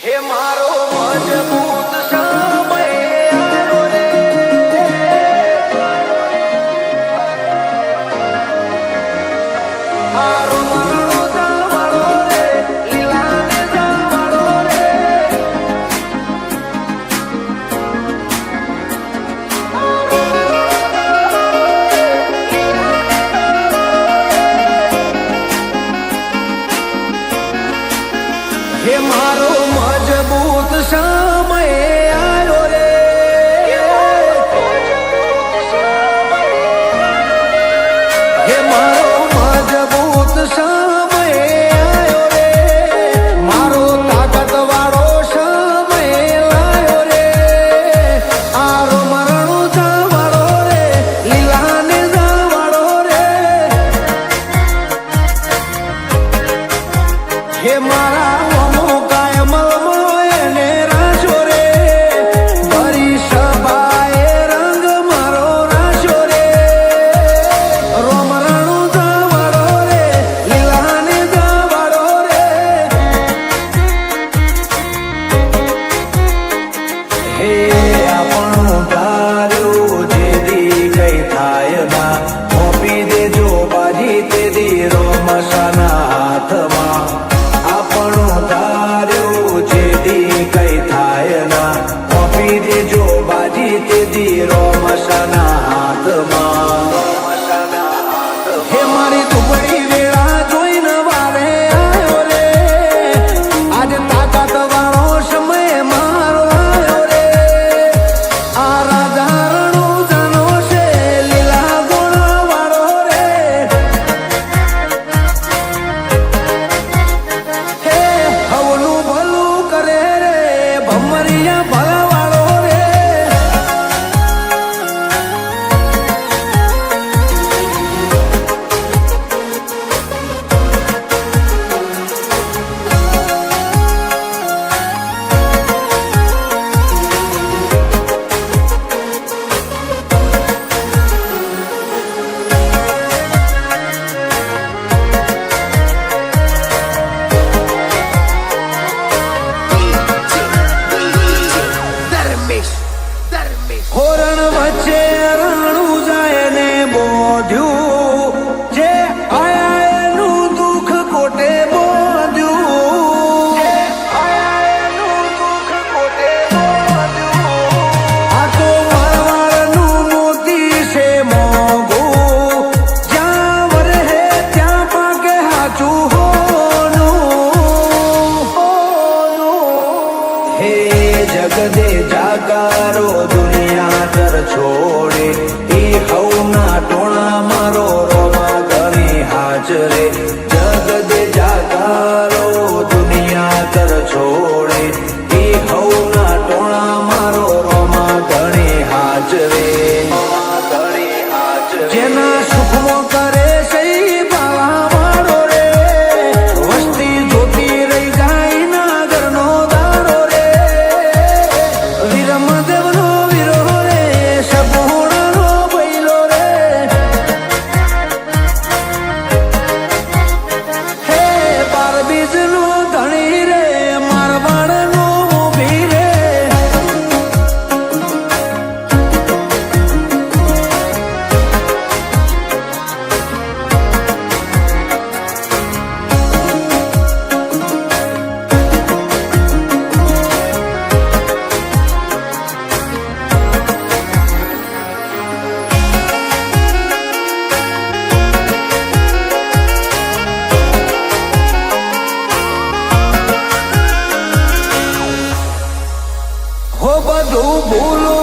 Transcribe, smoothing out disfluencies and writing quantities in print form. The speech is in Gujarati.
હે મારો મજબૂત સમય આવ્યો રે, મારો મરણો જવાળો રે, લીલાને જવાળો રે. હે મારો મજબૂત સમય આવ્યો રે, હે મારો મજબૂત સમય આવ્યો રે, મારો તાકાત વાળો સમય લાયો રે, આરો મરણો જવાળો રે, લીલાને જવાળો રે. હે મારા હે મારી દુબળી વેળા જોઈને વારે આવ્યો રે, આજે તાકાત વાળો સમય મારો આવ્યો રે, આ રાજા રણો જાનો છે લીલા ગોળા વાળો રે. હે હવનું ભલું કરે રે, ભમરિયા ભલા વાળો રે. હોરણ વચ્ચે રણું જાય ને બોધ્યું, જે આયા એનું દુઃખ કોટે બોધ્યું, જે આયા એનું દુઃખ કોટે બોધ્યું. આ તો મારવાડનું મોતી છે મોંઘું, જ્યાં વરહે ત્યાં પાકે હાચું હોનું. હે જગદે જાકારો છોડે એ હવના ટોણા મારો રોમા ઘણી હાજરે, જગદે જાકારો દુનિયા કર છોડે એ હવના ટોણા મારો રોમા ઘણી હાજરે. જેના સુખમાં કરે છે પાવા વાળો રે, વસ્તી જોતી રહી જાય ના ઘરનો દારો રે, વીરમદેવનો બધું ભૂલો